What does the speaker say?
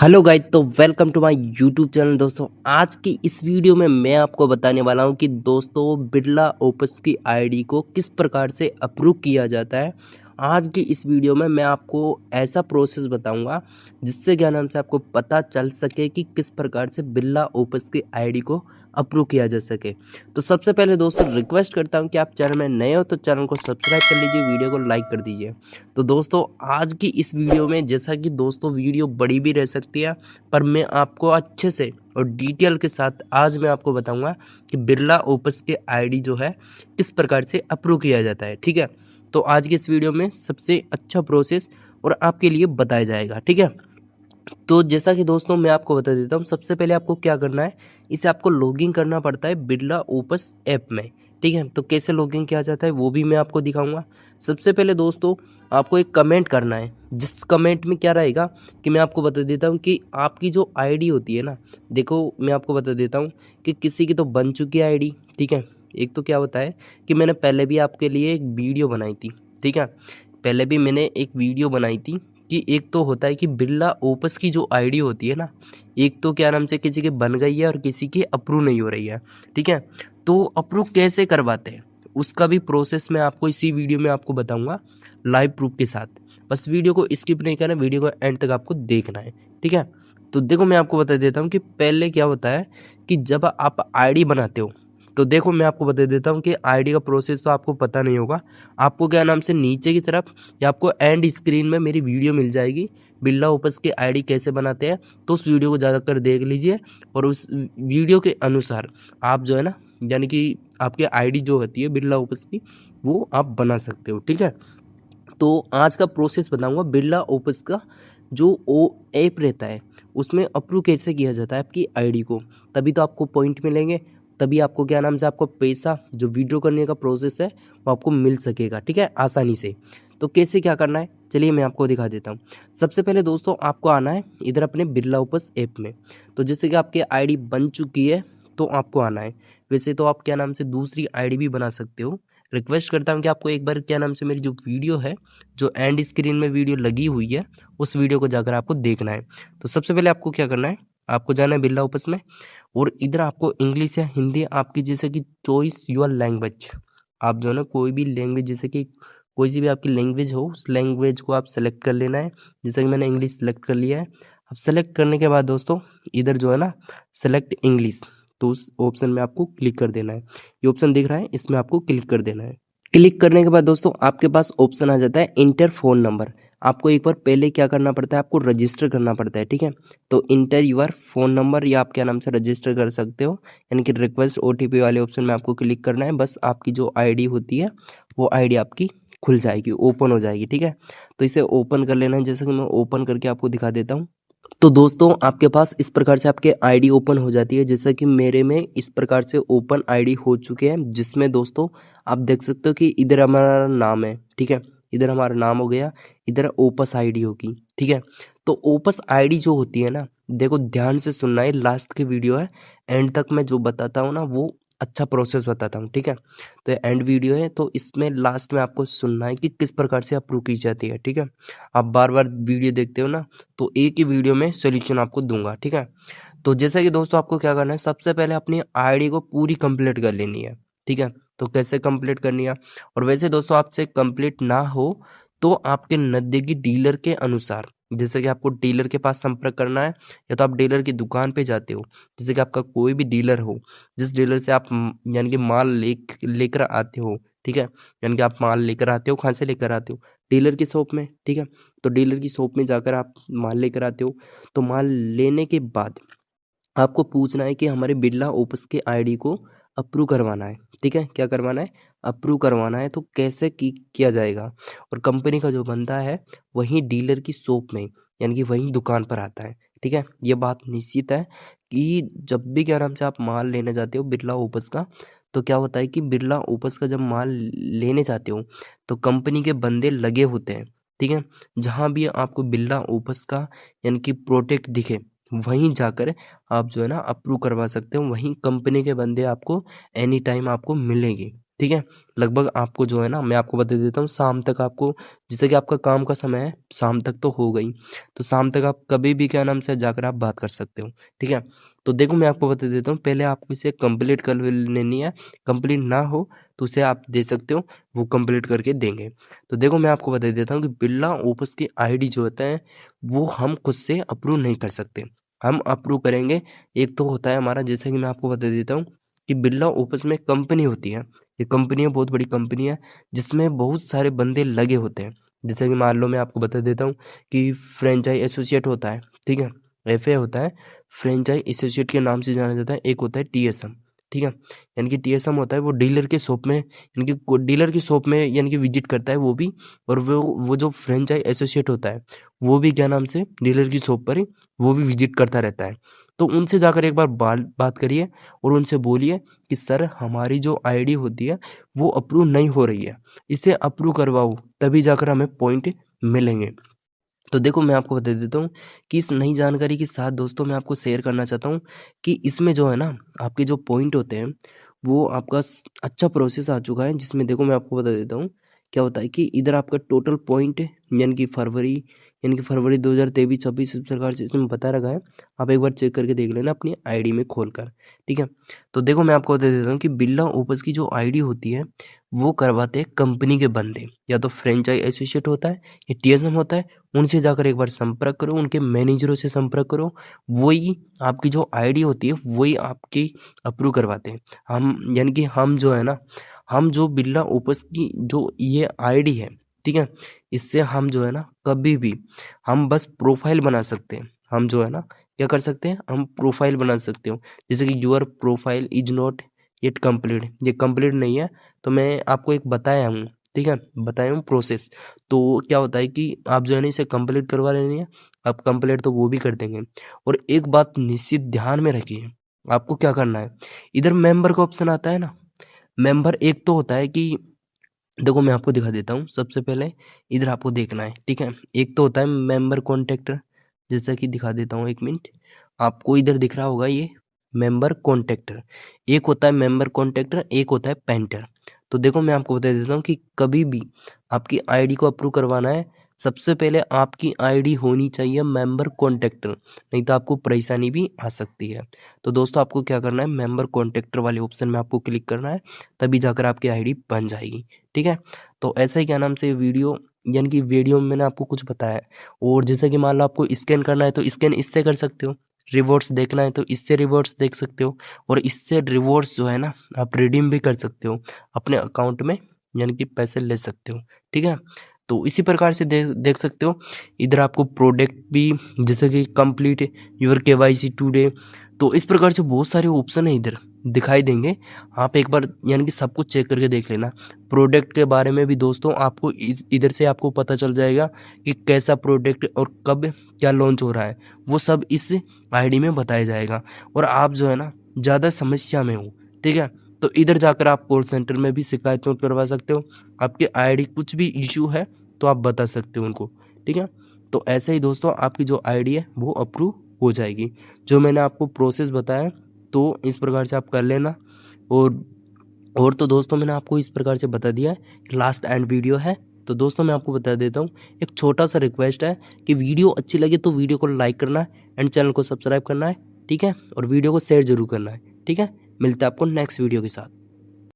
Hello guys, तो welcome to my YouTube channel. दोस्तों, आज की इस वीडियो में मैं आपको बताने वाला हूं कि दोस्तों बिरला ओपस की आईडी को किस प्रकार से अप्रूव किया जाता है। आज की इस वीडियो में मैं आपको ऐसा प्रोसेस बताऊंगा जिससे क्या नाम से आपको पता चल सके कि किस प्रकार से बिरला ओपस की आईडी को अप्रूव किया जा सके। तो सबसे पहले दोस्तों रिक्वेस्ट करता हूं कि आप चैनल में नए हो तो चैनल को सब्सक्राइब कर लीजिए, वीडियो को लाइक कर दीजिए। तो दोस्तों, आज की इस वीडियो में जैसा कि दोस्तों वीडियो बड़ी भी रह सकती है, पर मैं आपको अच्छे से और डिटेल के साथ आज मैं आपको बताऊंगा कि बिरला ओपस के आईडी जो है किस प्रकार से अप्रूव किया जाता है। ठीक है, तो आज की इस वीडियो में सबसे अच्छा प्रोसेस और आपके लिए बताया जाएगा। ठीक है, तो जैसा कि दोस्तों मैं आपको बता देता हूँ, सबसे पहले आपको क्या करना है, इसे आपको लॉगिन करना पड़ता है बिरला ओपस ऐप में। ठीक है, तो कैसे लॉगिन किया जाता है वो भी मैं आपको दिखाऊंगा। सबसे पहले दोस्तों आपको एक कमेंट करना है, जिस कमेंट में क्या रहेगा कि मैं आपको बता देता हूँ कि आपकी जो आईडी होती है ना, देखो मैं आपको बता देता हूँ कि किसी की तो बन चुकी है आईडी। ठीक है, एक तो क्या होता है कि मैंने पहले भी आपके लिए एक वीडियो बनाई थी। ठीक है, पहले भी मैंने एक वीडियो बनाई थी कि एक तो होता है कि बिरला ओपस की जो आईडी होती है ना, एक तो क्या नाम से किसी की बन गई है और किसी की अप्रूव नहीं हो रही है। ठीक है, तो अप्रूव कैसे करवाते हैं उसका भी प्रोसेस मैं आपको इसी वीडियो में आपको बताऊंगा लाइव प्रूफ के साथ। बस वीडियो को स्किप नहीं करना, वीडियो को एंड तक आपको देखना है। ठीक है, तो देखो मैं आपको बता देता हूँ कि पहले क्या होता है कि जब आप आईडी बनाते हो, तो देखो मैं आपको बता देता हूँ कि आईडी का प्रोसेस तो आपको पता नहीं होगा। आपको क्या नाम से नीचे की तरफ या आपको एंड स्क्रीन में मेरी वीडियो मिल जाएगी, बिरला ओपस की आईडी कैसे बनाते हैं। तो उस वीडियो को ज़्यादातर देख लीजिए और उस वीडियो के अनुसार आप जो है ना, यानी कि आपकी आईडी जो होती है बिरला ओपस की, वो आप बना सकते हो। ठीक है, तो आज का प्रोसेस बताऊंगा बिरला ओपस का जो ओ ऐप रहता है उसमें अप्रूव कैसे किया जाता है आपकी आईडी को। तभी तो आपको पॉइंट मिलेंगे, तभी आपको क्या नाम से आपको पैसा जो वीडियो करने का प्रोसेस है वो आपको मिल सकेगा। ठीक है, आसानी से। तो कैसे क्या करना है चलिए मैं आपको दिखा देता हूँ। सबसे पहले दोस्तों आपको आना है इधर अपने बिरला ओपस ऐप में। तो जैसे कि आपकी आईडी बन चुकी है तो आपको आना है। वैसे तो आप क्या नाम से दूसरी आईडी भी बना सकते हो। रिक्वेस्ट करता हूँ कि आपको एक बार क्या नाम से मेरी जो वीडियो है, जो एंड स्क्रीन में वीडियो लगी हुई है, उस वीडियो को जाकर आपको देखना है। तो सबसे पहले आपको क्या करना है, आपको जाना है बिरला ओपस में और इधर आपको इंग्लिश या हिंदी आपकी जैसे कि चॉइस योर लैंग्वेज, आप जो है ना कोई भी लैंग्वेज, जैसे कि कोई सी भी आपकी लैंग्वेज हो उस लैंग्वेज को आप सेलेक्ट कर लेना है। जैसे कि मैंने इंग्लिश सेलेक्ट कर लिया है। अब सेलेक्ट करने के बाद दोस्तों इधर जो है ना सेलेक्ट इंग्लिश, तो उस ऑप्शन में आपको क्लिक कर देना है। ये ऑप्शन दिख रहा है, इसमें आपको क्लिक कर देना है। क्लिक करने के बाद दोस्तों आपके पास ऑप्शन आ जाता है इंटर फ़ोन नंबर। आपको एक बार पहले क्या करना पड़ता है, आपको रजिस्टर करना पड़ता है। ठीक है, तो इंटर यूर फ़ोन नंबर या आप क्या नाम से रजिस्टर कर सकते हो, यानी कि रिक्वेस्ट ओटीपी वाले ऑप्शन में आपको क्लिक करना है। बस आपकी जो आईडी होती है वो आईडी आपकी खुल जाएगी, ओपन हो जाएगी। ठीक है, तो इसे ओपन कर लेना है, जैसे कि मैं ओपन करके आपको दिखा देता हूँ। तो दोस्तों आपके पास इस प्रकार से आपके आईडी ओपन हो जाती है, जैसा कि मेरे में इस प्रकार से ओपन आईडी हो चुके हैं, जिसमें दोस्तों आप देख सकते हो कि इधर हमारा नाम है। ठीक है, इधर हमारा नाम हो गया, इधर ओपस आईडी होगी। ठीक है, तो ओपस आईडी जो होती है ना, देखो ध्यान से सुनना है, लास्ट की वीडियो है, एंड तक मैं जो बताता हूँ ना वो अच्छा प्रोसेस बताता हूँ। ठीक है, तो एंड वीडियो है, तो इसमें लास्ट में आपको सुनना है कि किस प्रकार से अप्रूव की जाती है। ठीक है, आप बार बार वीडियो देखते हो ना, तो एक ही वीडियो में सोल्यूशन आपको दूंगा। ठीक है, तो जैसा कि दोस्तों आपको क्या करना है, सबसे पहले अपनी आईडी को पूरी कंप्लीट कर लेनी है। ठीक है, तो कैसे कंप्लीट करनी है, और वैसे दोस्तों आपसे कंप्लीट ना हो तो आपके नज़दीकी डीलर के अनुसार, जैसे कि आपको डीलर के पास संपर्क करना है, या तो आप डीलर की दुकान पे जाते हो, जैसे कि आपका कोई भी डीलर हो, जिस डीलर से आप यानी कि माल लेकर आते हो। ठीक है, यानी कि आप माल लेकर आते हो, कहाँ से लेकर आते हो, डीलर की शॉप में। ठीक है, तो डीलर की शॉप में जाकर आप माल लेकर आते हो। तो माल लेने के बाद आपको पूछना है कि हमारे बिरला ओपस के आईडी को अप्रूव करवाना है। ठीक है, क्या करवाना है, अप्रूव करवाना है। तो कैसे किया जाएगा, और कंपनी का जो बंदा है वहीं डीलर की शॉप में, यानी कि वहीं दुकान पर आता है। ठीक है, ये बात निश्चित है कि जब भी क्या नाम से आप माल लेने जाते हो बिरला ओपस का, तो क्या होता है कि बिरला ओपस का जब माल लेने जाते हो तो कंपनी के बंदे लगे होते हैं। ठीक है, जहाँ भी आपको बिरला ओपस का यानी कि प्रोडक्ट दिखे वहीं जाकर आप जो है ना अप्रूव करवा सकते हो, वहीं कंपनी के बंदे आपको एनी टाइम आपको मिलेंगे। ठीक है। लगभग आपको जो है ना, मैं आपको बता देता हूँ, शाम तक आपको, जैसे कि आपका काम का समय है शाम तक तो हो गई, तो शाम तक आप कभी भी क्या नाम से जाकर आप बात कर सकते हो। ठीक है। तो देखो मैं आपको बता देता हूँ, पहले आपको इसे कंप्लीट कर लेनी है। कंप्लीट ना हो तो उसे आप दे सकते हो, वो कंप्लीट करके देंगे। तो देखो मैं आपको बता देता हूँ कि बिरला ओपस की आईडी जो होता है वो हम खुद से अप्रूव नहीं कर सकते, हम अप्रूव करेंगे। एक तो होता है हमारा, जैसे कि मैं आपको बता देता हूँ कि बिरला ओपस में कंपनी होती है। ये कंपनी है, बहुत बड़ी कंपनी है, जिसमें बहुत सारे बंदे लगे होते हैं। जैसे कि मान लो मैं आपको बता देता हूँ कि फ्रेंचाइज एसोसिएट होता है, ठीक है, एफए होता है, फ्रेंचाइज एसोसिएट के नाम से जाना जाता है। एक होता है टीएसएम, ठीक है, यानी कि टीएसएम होता है वो डीलर के शॉप में, यानी कि डीलर की शॉप में यानी कि विजिट करता है वो भी। और वो जो फ्रेंचाइज एसोसिएट होता है वो भी क्या नाम से डीलर की शॉप पर ही वो भी विजिट करता रहता है। तो उनसे जाकर एक बार बात करिए और उनसे बोलिए कि सर हमारी जो आईडी होती है वो अप्रूव नहीं हो रही है, इसे अप्रूव करवाओ, तभी जाकर हमें पॉइंट मिलेंगे। तो देखो मैं आपको बता देता हूँ कि इस नई जानकारी के साथ दोस्तों मैं आपको शेयर करना चाहता हूँ कि इसमें जो है ना, आपके जो पॉइंट होते हैं वो आपका अच्छा प्रोसेस आ चुका है, जिसमें देखो मैं आपको बता देता हूँ क्या होता है कि इधर आपका टोटल पॉइंट यानी कि फरवरी 2023-26 इस प्रकार से इसमें बता रखा है। आप एक बार चेक करके देख लेना अपनी आईडी में खोलकर, ठीक है। तो देखो मैं आपको बता देता हूँ कि बिरला ओपस की जो आईडी होती है वो करवाते हैं कंपनी के बंदे, या तो फ्रेंचाइज एसोसिएट होता है या टीएसएम होता है। उनसे जाकर एक बार संपर्क करो, उनके मैनेजरों से संपर्क करो, वही आपकी जो आईडी होती है वही आपकी अप्रूव करवाते हैं। हम यानी कि हम जो है ना, हम जो बिरला ओपस की जो ये आईडी है, ठीक है, इससे हम जो है ना कभी भी हम बस प्रोफाइल बना सकते हैं। हम जो है ना क्या कर सकते हैं, हम प्रोफाइल बना सकते हो। जैसे कि your profile is not yet complete, ये कंप्लीट नहीं है, तो मैं आपको एक बताया हूँ, ठीक है, बताया हूँ प्रोसेस। तो क्या होता है कि आप जो है ना इसे कंप्लीट करवा लेनी है, आप कंप्लीट तो वो भी कर देंगे। और एक बात निश्चित ध्यान में रखिए, आपको क्या करना है, इधर मेंबर का ऑप्शन आता है ना, मेंबर एक तो होता है कि देखो मैं आपको दिखा देता हूँ। सबसे पहले इधर आपको देखना है, ठीक है, एक तो होता है मेंबर कॉन्टेक्टर, जैसा कि दिखा देता हूँ, एक मिनट, आपको इधर दिख रहा होगा ये मेंबर कॉन्टेक्टर। एक होता है मेंबर कॉन्टेक्टर, एक होता है पेंटर। तो देखो मैं आपको बता देता हूँ कि कभी भी आपकी आईडी को अप्रूव करवाना है, सबसे पहले आपकी आईडी होनी चाहिए मेंबर कॉन्टेक्टर, नहीं तो आपको परेशानी भी आ सकती है। तो दोस्तों आपको क्या करना है, मेंबर कॉन्टेक्टर वाले ऑप्शन में आपको क्लिक करना है, तभी जाकर आपकी आईडी बन जाएगी, ठीक है। तो ऐसा ही क्या नाम से वीडियो, यानी कि वीडियो में मैंने आपको कुछ बताया है। और जैसे कि मान लो आपको स्कैन करना है तो स्कैन इससे कर सकते हो, रिवॉर्ड्स देखना है तो इससे रिवॉर्ड्स देख सकते हो, और इससे रिवॉर्ड्स जो है ना आप रिडीम भी कर सकते हो अपने अकाउंट में, यानी कि पैसे ले सकते हो, ठीक है। तो इसी प्रकार से देख सकते हो। इधर आपको प्रोडक्ट भी, जैसे कि कंप्लीट योर केवाईसी टुडे, तो इस प्रकार से बहुत सारे ऑप्शन है इधर दिखाई देंगे। आप एक बार यानी कि सब कुछ चेक करके देख लेना। प्रोडक्ट के बारे में भी दोस्तों आपको इधर से आपको पता चल जाएगा कि कैसा प्रोडक्ट और कब क्या लॉन्च हो रहा है, वो सब इस आईडी में बताया जाएगा। और आप जो है ना ज़्यादा समस्या में हो, ठीक है, तो इधर जाकर आप कॉल सेंटर में भी शिकायत नोट करवा सकते हो। आपके आईडी कुछ भी इशू है तो आप बता सकते हो उनको, ठीक है। तो ऐसे ही दोस्तों आपकी जो आईडी है वो अप्रूव हो जाएगी। जो मैंने आपको प्रोसेस बताया तो इस प्रकार से आप कर लेना। और तो दोस्तों मैंने आपको इस प्रकार से बता दिया है, लास्ट एंड वीडियो है। तो दोस्तों मैं आपको बता देता हूँ, एक छोटा सा रिक्वेस्ट है कि वीडियो अच्छी लगे तो वीडियो को लाइक करना है एंड चैनल को सब्सक्राइब करना है, ठीक है, और वीडियो को शेयर जरूर करना है, ठीक है। मिलता है आपको नेक्स्ट वीडियो के साथ।